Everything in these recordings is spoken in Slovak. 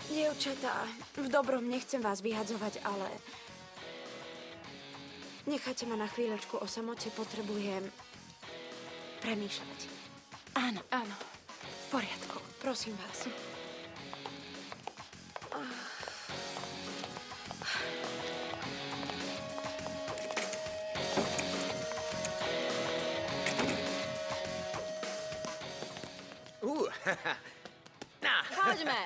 Dievčatá, v dobrom nechcem vás vyhadzovať, ale... Nechajte ma na chvíľočku o samote, potrebujem premýšľať. Áno, áno. V poriadku. Prosím vás. Poďme.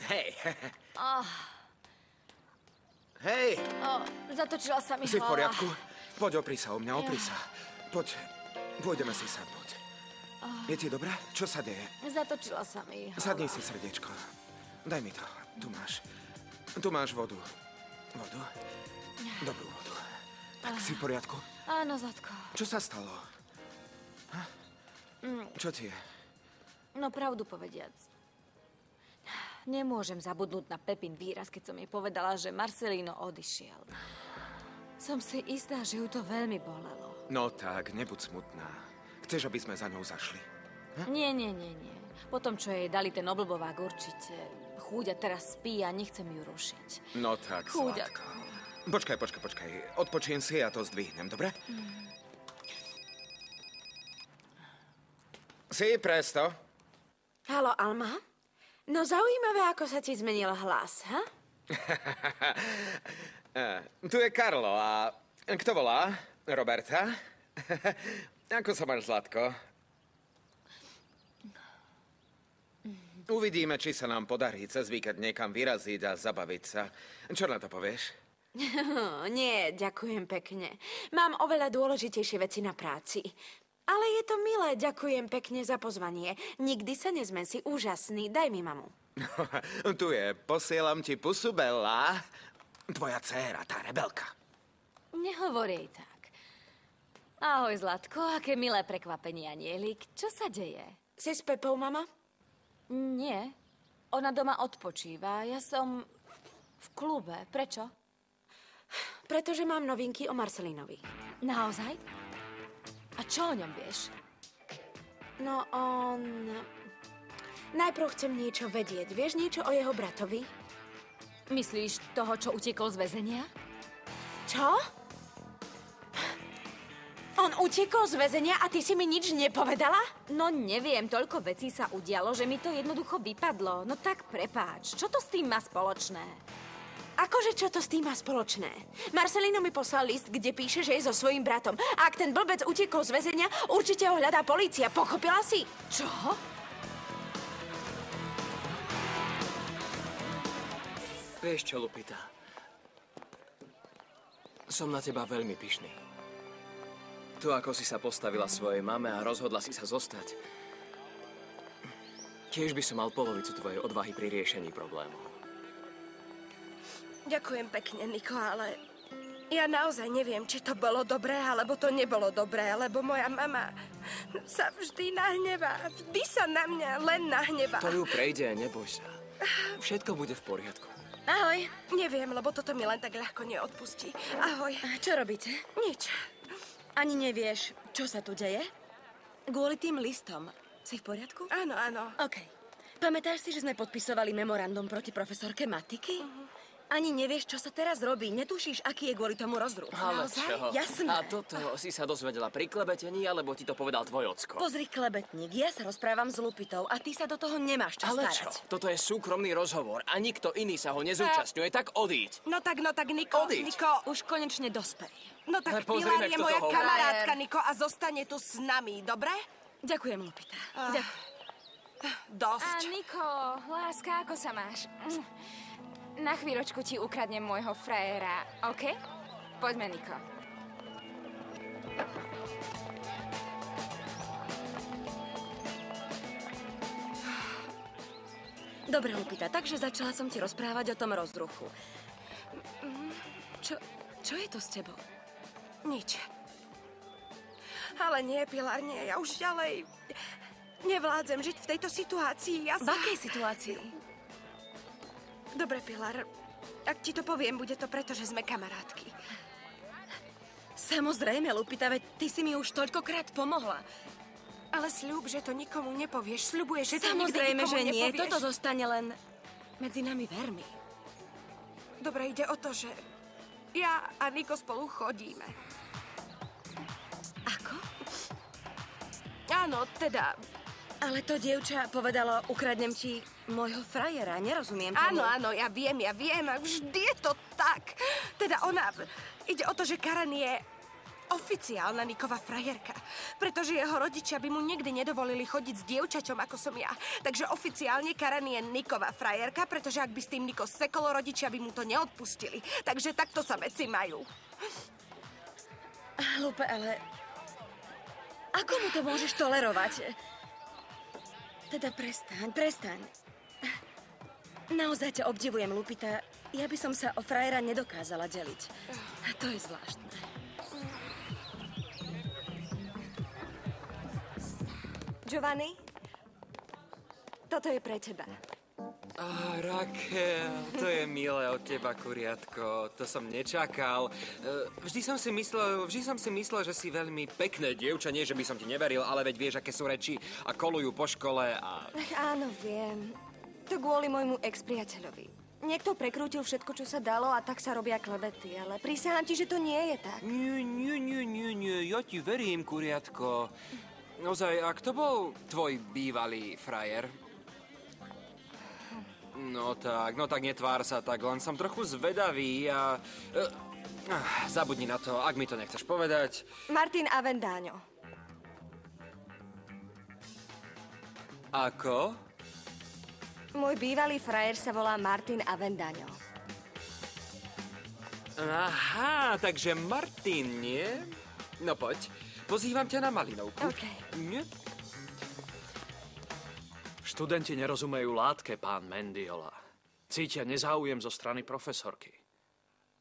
Hej. Hej. Zatočila sa mi Si v hlava. poriadku? Poď, opri sa o mňa, opri sa. Poď, pôjdeme si sadnúť. Je ti dobré? Čo sa deje? Zatočila sa mi hlava. Sadni si, srdiečko. Daj mi to. Tu máš vodu. Vodu? Dobrú vodu. Tak si v poriadku? Áno, Zlatko. Čo sa stalo? Čo ti je? No pravdu povediac. Nemôžem zabudnúť na Pepin výraz, keď som jej povedala, že Marcelino odišiel. Som si istá, že ju to veľmi bolelo. No tak, nebuď smutná. Chceš, aby sme za ňou zašli? Nie. Po tom, čo jej dali ten oblbovák, určite. Chúďa teraz spí a nechcem ju rušiť. No tak, Chúďatko. Zlatko. Počkaj. Odpočím si a to zdvihnem, dobre? Si, presto. Haló, Alma? No zaujímavé, ako sa ti zmenil hlas, ha? Tu je Karlo a kto volá? Roberta? Ako sa máš, Zlatko? Uvidíme, či sa nám podarí cez víkend niekam vyraziť a zabaviť sa. Čo na to povieš? Nie, ďakujem pekne. Mám oveľa dôležitejšie veci na práci. Ale je to milé, ďakujem pekne za pozvanie. Nikdy sa nezmen, si úžasný. Daj mi mamu. Tu je, posielam ti pusu, Bella. Tvoja dcéra, tá rebelka. Nehovor jej tak. Ahoj, Zlatko, aké milé prekvapenie, anielik. Čo sa deje? Si s Pepou, mama? Nie. Ona doma odpočíva. Ja som v klube. Prečo? Pretože mám novinky o Marcelinovi. Naozaj? A čo o ňom vieš? No, najprv chcem niečo vedieť. Vieš niečo o jeho bratovi? Myslíš toho, čo utekol z väzenia? Čo? On utekol z väzenia a ty si mi nič nepovedala? No neviem, toľko vecí sa udialo, že mi to jednoducho vypadlo. No tak prepáč, čo to s tým má spoločné? Akože čo to s tým má spoločné? Marcelino mi poslal list, kde píše, že je so svojím bratom. A ak ten blbec utekol z väzenia, určite ho hľadá polícia. Pochopila si? Čo? Vieš čo, Lupita? Som na teba veľmi pyšný. To, ako si sa postavila svojej mame a rozhodla si sa zostať. Tiež by som mal polovicu tvojej odvahy pri riešení problémov. Ďakujem pekne, Niko, ale ja naozaj neviem, či to bolo dobré, alebo to nebolo dobré, lebo moja mama sa vždy nahnevá. Vždy sa na mňa len nahnevá. To ju prejde, neboj sa. Všetko bude v poriadku. Ahoj. Neviem, lebo toto mi len tak ľahko neodpustí. Ahoj. Čo robíte? Nič. Ani nevieš, čo sa tu deje? Kvôli tým listom. Si v poriadku? Áno, áno. OK. Pamätáš si, že sme podpisovali memorandum proti profesorke matiky? Ani nevieš, čo sa teraz robí. Netušíš, aký je kvôli tomu rozruch. Ale čo? Jasné. A toto si sa dozvedela pri klebetení, alebo ti to povedal tvoj ocko? Pozri, klebetník, ja sa rozprávam s Lupitou a ty sa do toho nemáš čo Ale starať. čo? Toto je súkromný rozhovor a nikto iný sa ho nezúčastňuje, tak odíď. No tak, Niko. Odíď. Niko. Už konečne dospej. No tak Pozrime, Pilar je kto moja to hovorí. kamarátka, Niko, a zostane tu s nami, dobre? Ďakujem, Lupita. Ďakujem. Dosť. Niko, láska, ako sa máš? Na chvíľočku ti ukradnem môjho frajera, OK? Poďme, Niko. Dobre, Lupita, takže začala som ti rozprávať o tom rozruchu. Čo je to s tebou? Nič. Ale nie, Pilar, nie. Ja už ďalej nevládzem žiť v tejto situácii. V akej situácii? Dobre, Pilar. Ak ti to poviem, bude to preto, že sme kamarátky. Samozrejme, Lupita, veď ty si mi už toľkokrát pomohla. Ale sľub, že to nikomu nepovieš. Sľubuješ, že to nikdy Samozrejme, nikomu že nie. nepovieš. Toto zostane len medzi nami vermi. Dobre, ide o to, že ja a Niko spolu chodíme. Ako? Áno, teda... Ale to dievča povedalo, ukradnem ti môjho frajera. Nerozumiem tomu. Áno, ja viem. A vždy je to tak. Teda ona... Ide o to, že Karen je oficiálna Nikova frajerka. Pretože jeho rodičia by mu nikdy nedovolili chodiť s dievčaťom, ako som ja. Takže oficiálne Karen je Nikova frajerka, pretože ak by s tým Niko sekol, rodičia by mu to neodpustili. Takže takto sa veci majú. Lupe, ale... Ako mu to môžeš tolerovať? Teda prestaň. Naozaj ťa obdivujem, Lupita. Ja by som sa o frajera nedokázala deliť. To je zvláštne. Giovanni, toto je pre teba. Raquel, to je milé od teba, kuriatko. To som nečakal. Vždy som si myslel, že si veľmi pekné dievča. Nie, že by som ti neveril, ale veď vieš, aké sú reči a kolujú po škole a... Ach, áno, viem. To kvôli môjmu ex-priateľovi. Niekto prekrútil všetko, čo sa dalo a tak sa robia klebety, ale prisahám ti, že to nie je tak. Nie, ja ti verím, kuriatko. Ozaj, a kto bol tvoj bývalý frajer? No tak netvár sa tak, len som trochu zvedavý a... zabudni na to, ak mi to nechceš povedať. Martin Avendaño. Ako? Môj bývalý frajer sa volá Martin Avendaño. Aha, takže Martin, nie? No poď, pozývam ťa na malinovku. OK. Nie? Študenti nerozumejú látke, pán Mendiola. Cítia nezáujem zo strany profesorky.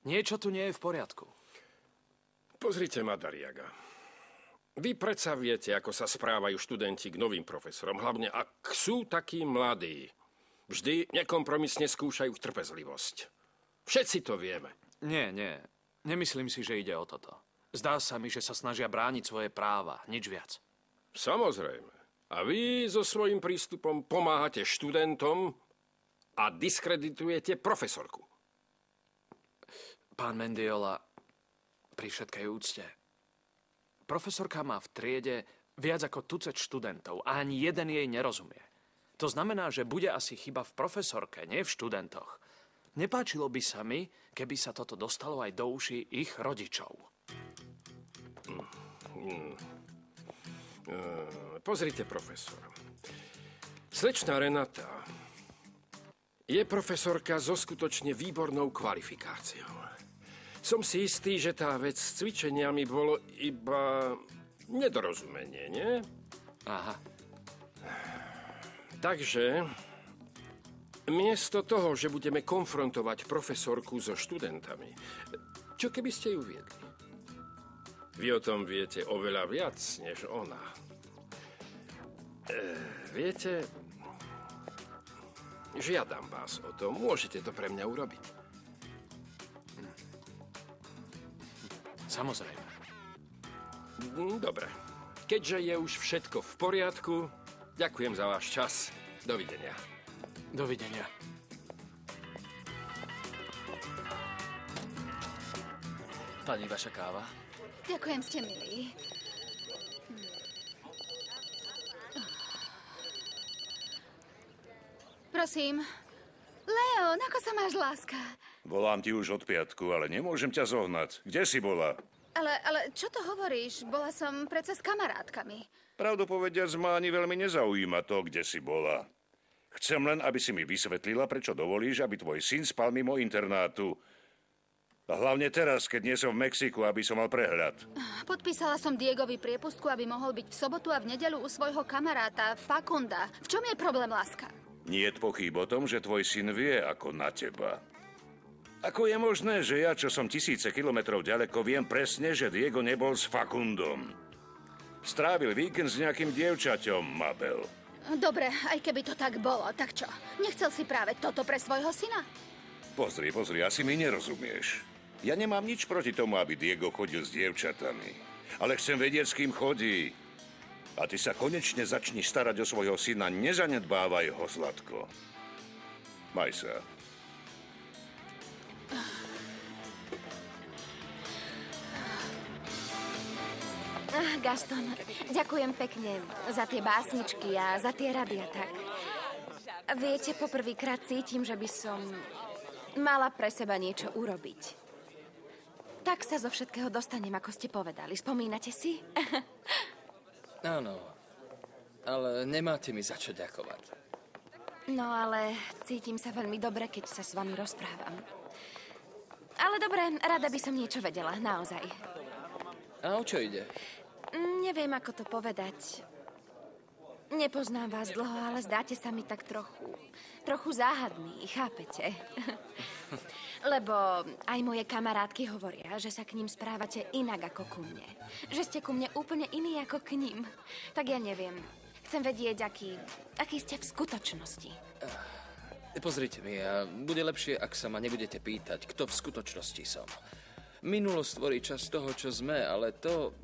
Niečo tu nie je v poriadku. Pozrite ma, Dariaga. Vy predsa viete, ako sa správajú študenti k novým profesorom, hlavne ak sú takí mladí. Vždy nekompromisne skúšajú trpezlivosť. Všetci to vieme. Nie. Nemyslím si, že ide o toto. Zdá sa mi, že sa snažia brániť svoje práva, nič viac. Samozrejme. A vy so svojím prístupom pomáhate študentom a diskreditujete profesorku. Pán Mendiola, pri všetkej úcte. Profesorka má v triede viac ako tucet študentov a ani jeden jej nerozumie. To znamená, že bude asi chyba v profesorke, nie v študentoch. Nepáčilo by sa mi, keby sa toto dostalo aj do uší ich rodičov. Pozrite, profesor. Slečná Renata je profesorka so skutočne výbornou kvalifikáciou. Som si istý, že tá vec s cvičeniami bolo iba nedorozumenie, nie? Aha. Takže, miesto toho, že budeme konfrontovať profesorku so študentami, čo keby ste ju viedli? Vy o tom viete oveľa viac, než ona. Viete, žiadam vás o to. Môžete to pre mňa urobiť. Samozrejme. Dobre. Keďže je už všetko v poriadku, ďakujem za váš čas. Dovidenia. Dovidenia. Pani, vaša káva? Ďakujem, ste milí. Prosím. Leon, ako sa máš, láska? Volám ti už od piatku, ale nemôžem ťa zohnať. Kde si bola? Ale čo to hovoríš? Bola som predsa s kamarátkami. Pravdu povediac, ma ani veľmi nezaujíma to, kde si bola. Chcem len, aby si mi vysvetlila, prečo dovolíš, aby tvoj syn spal mimo internátu. A hlavne teraz, keď nie som v Mexiku, aby som mal prehľad. Podpísala som Diegovi priepustku, aby mohol byť v sobotu a v nedeľu u svojho kamaráta Facunda. V čom je problém, láska? Niet pochýb o tom, že tvoj syn vie ako na teba. Ako je možné, že ja, čo som tisíce kilometrov ďaleko, viem presne, že Diego nebol s Facundom? Strávil víkend s nejakým dievčaťom, Mabel. Dobre, aj keby to tak bolo, tak čo? Nechcel si práve toto pre svojho syna? Pozri, asi mi nerozumieš. Ja nemám nič proti tomu, aby Diego chodil s dievčatami. Ale chcem vedieť, s kým chodí. A ty sa konečne začni starať o svojho syna. Nezanedbávaj ho, Zlatko. Maj sa. Gaston, ďakujem pekne za tie básničky a za tie rady a tak. Viete, poprvýkrát cítim, že by som mala pre seba niečo urobiť. Tak sa zo všetkého dostanem, ako ste povedali. Spomínate si? Áno, ale nemáte mi za čo ďakovať. No ale cítim sa veľmi dobre, keď sa s vami rozprávam. Ale dobre, rada by som niečo vedela, naozaj. A o čo ide? Neviem, ako to povedať. Nepoznám vás dlho, ale zdáte sa mi tak trochu záhadný, chápete? Lebo aj moje kamarátky hovoria, že sa k ním správate inak ako ku mne. Že ste ku mne úplne iný ako k ním. Tak ja neviem. Chcem vedieť, aký ste v skutočnosti. Pozrite mi, a bude lepšie, ak sa ma nebudete pýtať, kto v skutočnosti som. Minulosť tvorí čas toho, čo sme, ale to...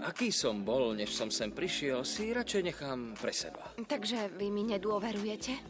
Aký som bol, než som sem prišiel, si radšej nechám pre seba. Takže vy mi nedôverujete?